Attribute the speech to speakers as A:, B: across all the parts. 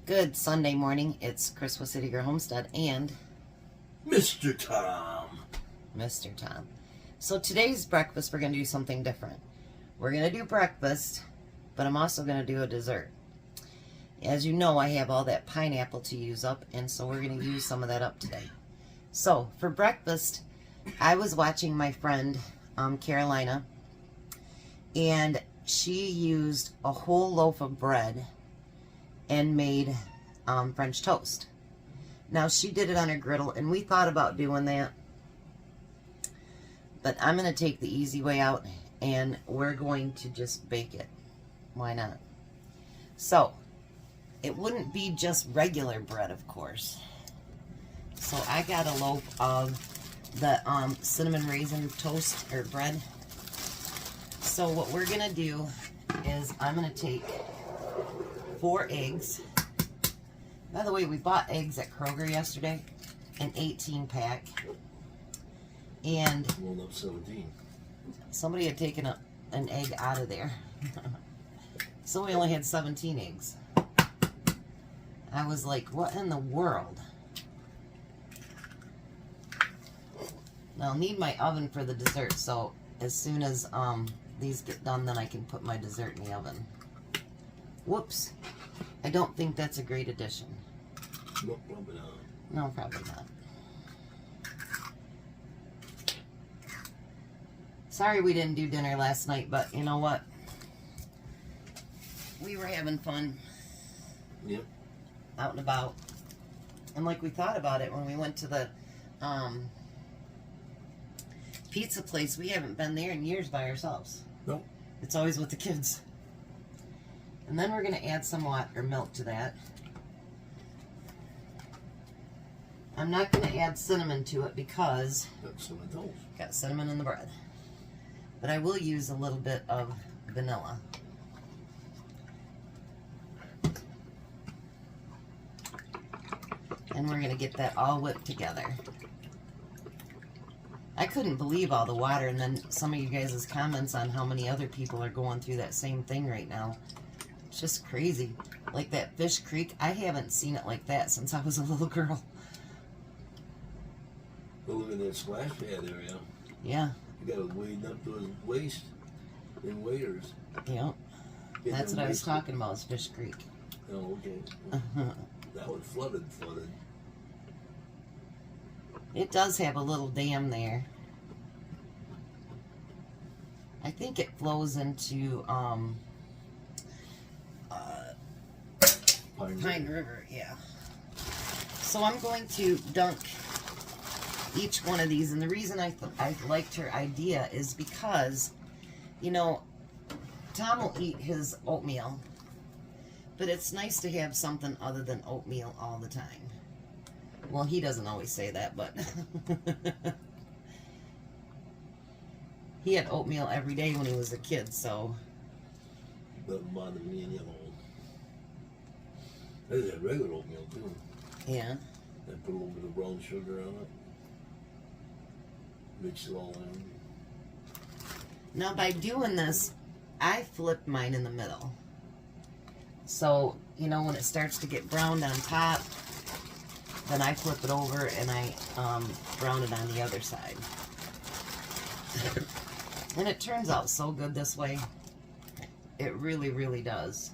A: Good Sunday morning. It's Chris with City Girl Homestead and
B: Mr. Tom.
A: Mr. Tom. So today's breakfast, we're going to do something different. We're going to do breakfast, but I'm also going to do a dessert. As you know, I have all that pineapple to use up, and so we're going to use some of that up today. So for breakfast, I was watching my friend Carolina, and she used a whole loaf of bread and made French toast. Now she did it on her griddle, and we thought about doing that, but I'm going to take the easy way out, and we're going to just bake it. Why not? So it wouldn't be just regular bread, of course. So I got a loaf of the cinnamon raisin toast or bread. So what we're going to do is I'm going to take 4 eggs. By the way, we bought eggs at Kroger yesterday, an 18 pack. And
B: Rolled up 17.
A: somebody had taken an egg out of there. So we only had 17 eggs. I was like, what in the world? Now I'll need my oven for the dessert, so as soon as these get done, then I can put my dessert in the oven. Whoops. I don't think that's a great addition.
B: Nope, probably not.
A: No, probably not. Sorry we didn't do dinner last night, but you know what? We were having fun.
B: Yep.
A: Out and about. And like we thought about it when we went to the pizza place. We haven't been there in years by ourselves.
B: Nope.
A: It's always with the kids. And then we're going to add some water or milk to that. I'm not going to add cinnamon to it because
B: Got cinnamon toast.
A: got cinnamon in the bread. But I will use a little bit of vanilla. And we're going to get that all whipped together. I couldn't believe all the water, and then some of you guys' comments on how many other people are going through that same thing right now. It's just crazy. Like that Fish Creek, I haven't seen it like that since I was a little girl.
B: Go look at that splash pad area.
A: Yeah.
B: You got it wading up to his waist in waders.
A: Yeah.
B: Getting
A: That's
B: them
A: what I was
B: wasted.
A: talking about, is Fish Creek.
B: Oh, okay. That one flooded.
A: It does have a little dam there. I think it flows into Pine River, yeah. So I'm going to dunk each one of these, and the reason I liked her idea is because, you know, Tom will eat his oatmeal, but it's nice to have something other than oatmeal all the time. Well, he doesn't always say that, but he had oatmeal every day when he was a kid, so.
B: Doesn't bother me any at all. I just had regular oatmeal too.
A: Yeah.
B: I put a little bit of brown sugar on it. Mix it all in.
A: Now, by doing this, I flip mine in the middle. So, you know, when it starts to get browned on top, then I flip it over and I brown it on the other side. And it turns out so good this way. It really, really does.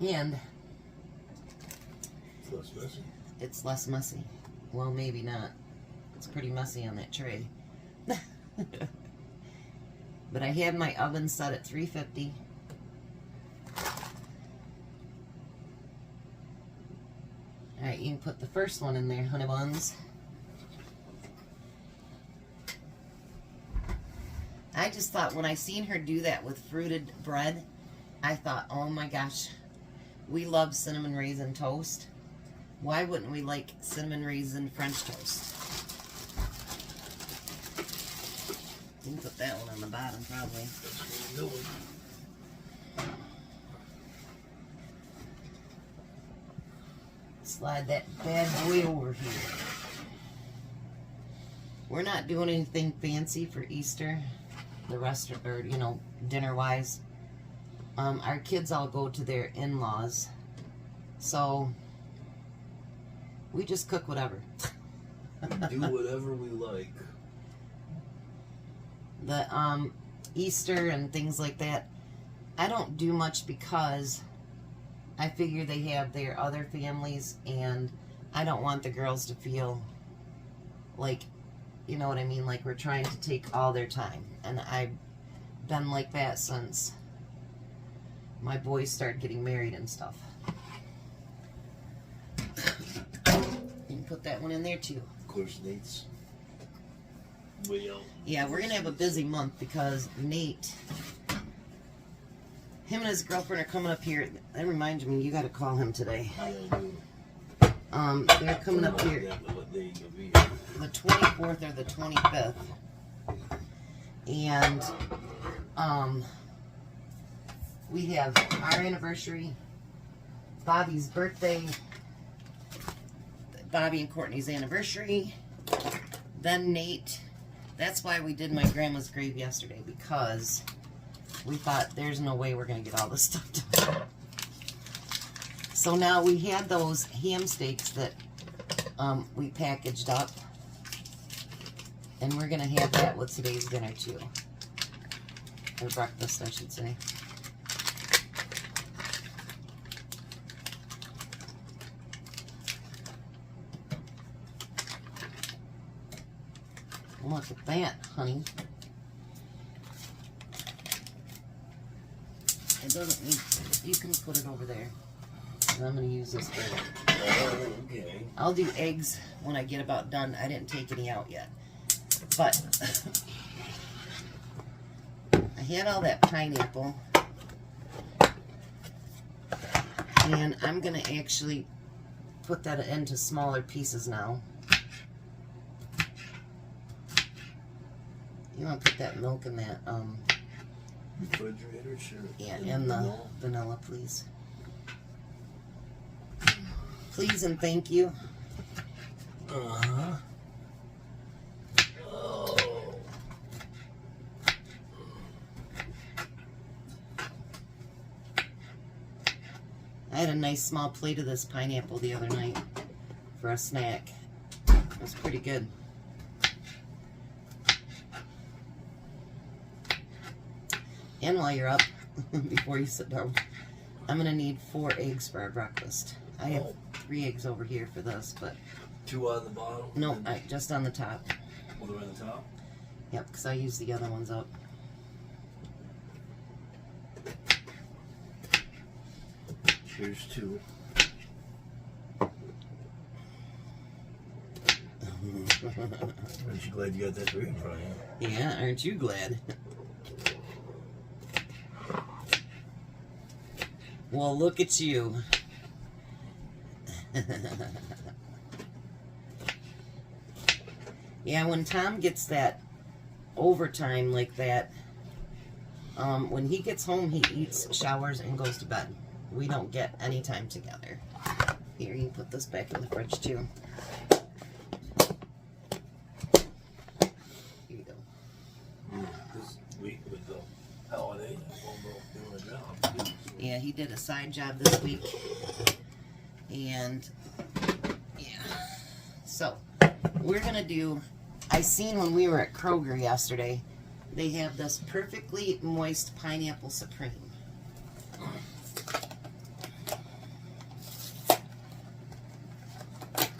A: And
B: It's less messy.
A: it's less messy. Well, maybe not. It's pretty messy on that tray. But I had my oven set at 350. Alright, you can put the first one in there, honey buns. I just thought when I seen her do that with fruited bread, I thought, oh my gosh, we love cinnamon raisin toast. Why wouldn't we like cinnamon raisin French toast? You can put that one on the bottom probably.
B: That's what I'm doing.
A: Slide that bad boy over here. We're not doing anything fancy for Easter. The rest of, or, you know, dinner wise. Our kids all go to their in-laws, so we just cook whatever.
B: Do whatever we like.
A: The Easter and things like that, I don't do much because I figure they have their other families, and I don't want the girls to feel like, you know what I mean, like we're trying to take all their time. And I've been like that since my boys started getting married and stuff. You can put that one in there too.
B: Of course, Nate's way out.
A: Yeah, we're gonna have a busy month because Nate, him and his girlfriend are coming up here. That reminds me, you gotta call him today.
B: I do.
A: They're coming up here
B: What day you'll be
A: the 24th or the 25th. And we have our anniversary, Bobby's birthday, Bobby and Courtney's anniversary, then Nate. That's why we did my grandma's grave yesterday, because we thought there's no way we're going to get all this stuff done. So now we had those ham steaks that we packaged up, and we're going to have that with today's dinner too. Or breakfast, I should say. Look at that, honey. It doesn't need, you can put it over there. And I'm going to use this for,
B: Oh, okay.
A: I'll do eggs when I get about done. I didn't take any out yet. But I had all that pineapple. And I'm going to actually put that into smaller pieces now. You want to put that milk in that,
B: Refrigerator, sure.
A: yeah, and the vanilla, please. Please and thank you.
B: Uh-huh. Oh.
A: I had a nice small plate of this pineapple the other night for a snack. It was pretty good. And while you're up, before you sit down, I'm going to need 4 eggs for our breakfast. I have 3 eggs over here for this, but
B: 2 on the bottom?
A: no, just on the top.
B: Oh, they're on the top?
A: Yep, because I used the other ones up.
B: Here's 2. Aren't you glad you got that 3 in front of you?
A: Yeah, aren't you glad? Well, look at you. Yeah, when Tom gets that overtime like that, when he gets home, he eats, showers, and goes to bed. We don't get any time together. Here, you can put this back in the fridge, too. Here you go.
B: This week with the holiday, I'm doing a job.
A: Yeah, he did a side job this week. And, yeah. So, we're going to do, I seen when we were at Kroger yesterday, they have this perfectly moist pineapple supreme. Put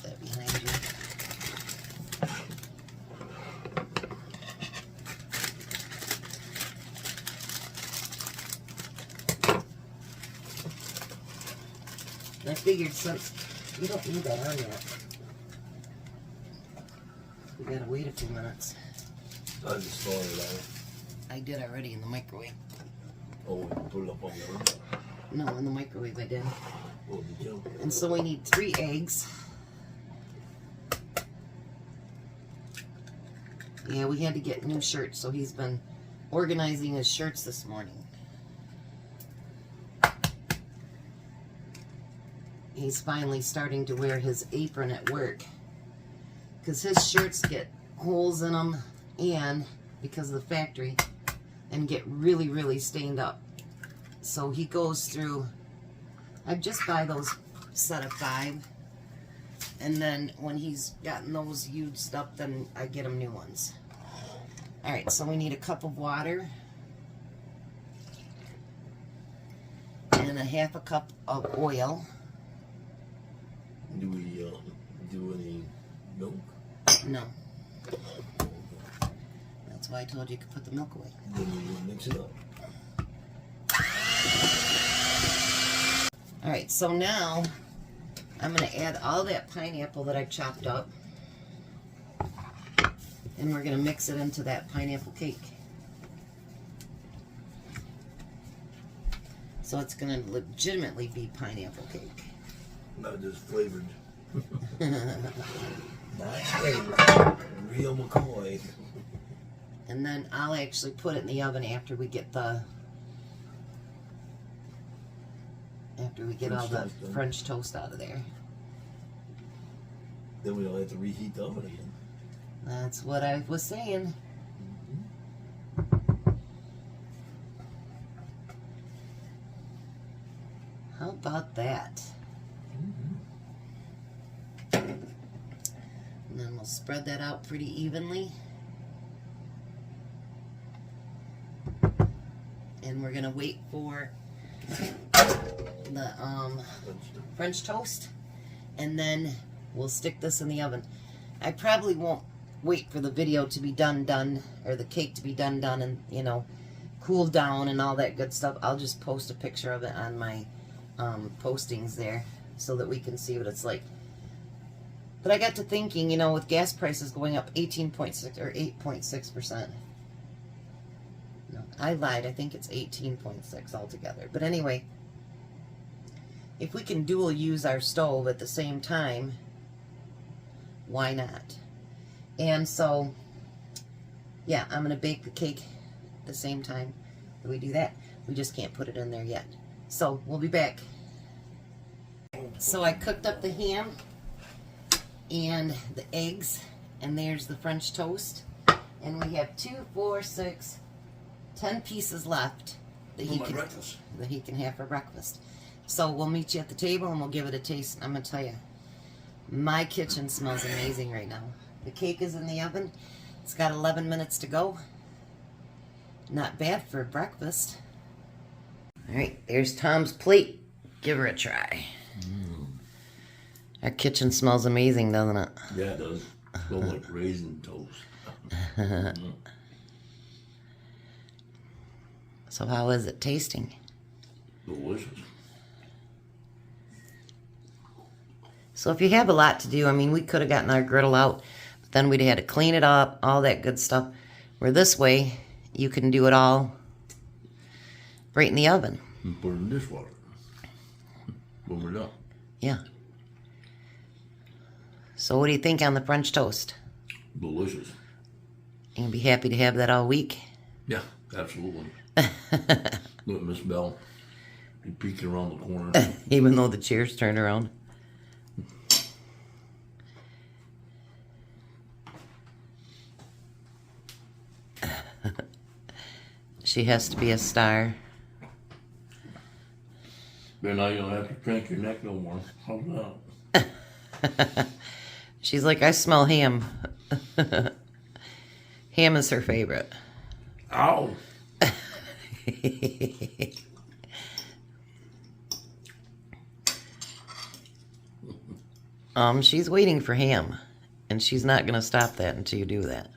A: that behind you. I figured since you don't need that on yet, we gotta wait a few minutes.
B: I just thought it out.
A: I did already in the microwave.
B: Oh, put it up on the window.
A: No, in the microwave I did.
B: Oh, did you?
A: And so we need 3 eggs. Yeah, we had to get new shirts, so he's been organizing his shirts this morning. He's finally starting to wear his apron at work, because his shirts get holes in them, and because of the factory, and get really, really stained up. So he goes through, I just buy those set of 5. And then when he's gotten those used up, then I get him new ones. All right, so we need a cup of water. And a 1/2 cup of oil.
B: Do we do any milk?
A: No. That's why I told you could put the milk away.
B: Then we mix it up.
A: All right, so now I'm going to add all that pineapple that I chopped up. And we're going to mix it into that pineapple cake. So it's going to legitimately be pineapple cake.
B: Not just flavored. Not flavored. Real McCoy.
A: And then I'll actually put it in the oven after we get the all the French toast out of there.
B: Then we don't have to reheat the oven again.
A: That's what I was saying. How about that? And then we'll spread that out pretty evenly. And we're gonna wait for the French toast, and then we'll stick this in the oven. I probably won't wait for the video to be done, or the cake to be done, and, you know, cool down and all that good stuff. I'll just post a picture of it on my postings there so that we can see what it's like. But I got to thinking, you know, with gas prices going up 18.6 or 8.6%. No, I lied. I think it's 18.6 altogether. But anyway, if we can dual use our stove at the same time, why not? And so, yeah, I'm going to bake the cake at the same time that we do that. We just can't put it in there yet. So, we'll be back. So I cooked up the ham and the eggs, and there's the French toast. And we have 2, 4, 6, 10 pieces left that he can have for breakfast. So we'll meet you at the table and we'll give it a taste. I'm gonna tell you, my kitchen smells amazing right now. The cake is in the oven. It's got 11 minutes to go. Not bad for breakfast. All right, there's Tom's plate. Give her a try. Our kitchen smells amazing, doesn't it?
B: Yeah, it does. Smells like raisin toast.
A: So how is it tasting?
B: Delicious.
A: So if you have a lot to do, I mean, we could have gotten our griddle out, but then we'd had to clean it up, all that good stuff. Where this way, you can do it all right in the oven.
B: And put it in the dishwater when we're done.
A: Yeah. So what do you think on the French toast?
B: Delicious.
A: You gonna be happy to have that all week?
B: Yeah, absolutely. Look at Miss Bell. Be peeking around the corner.
A: Even though the chair's turned around. She has to be a star.
B: Then now you don't have to crank your neck no more. How's that?
A: She's like, I smell ham. Ham is her favorite.
B: Ow!
A: She's waiting for ham, and she's not gonna stop that until you do that.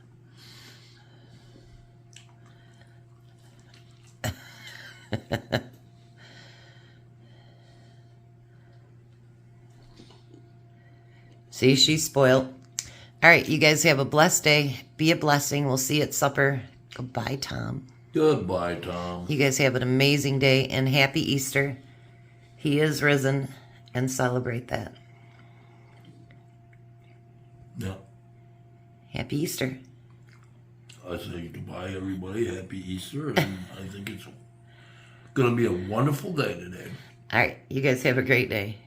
A: See, she's spoiled. All right, you guys have a blessed day. Be a blessing. We'll see you at supper. Goodbye, Tom.
B: Goodbye, Tom.
A: You guys have an amazing day, and happy Easter. He is risen, and celebrate that.
B: Yeah.
A: Happy Easter.
B: I say goodbye, everybody. Happy Easter. And I think it's going to be a wonderful day today.
A: All right, you guys have a great day.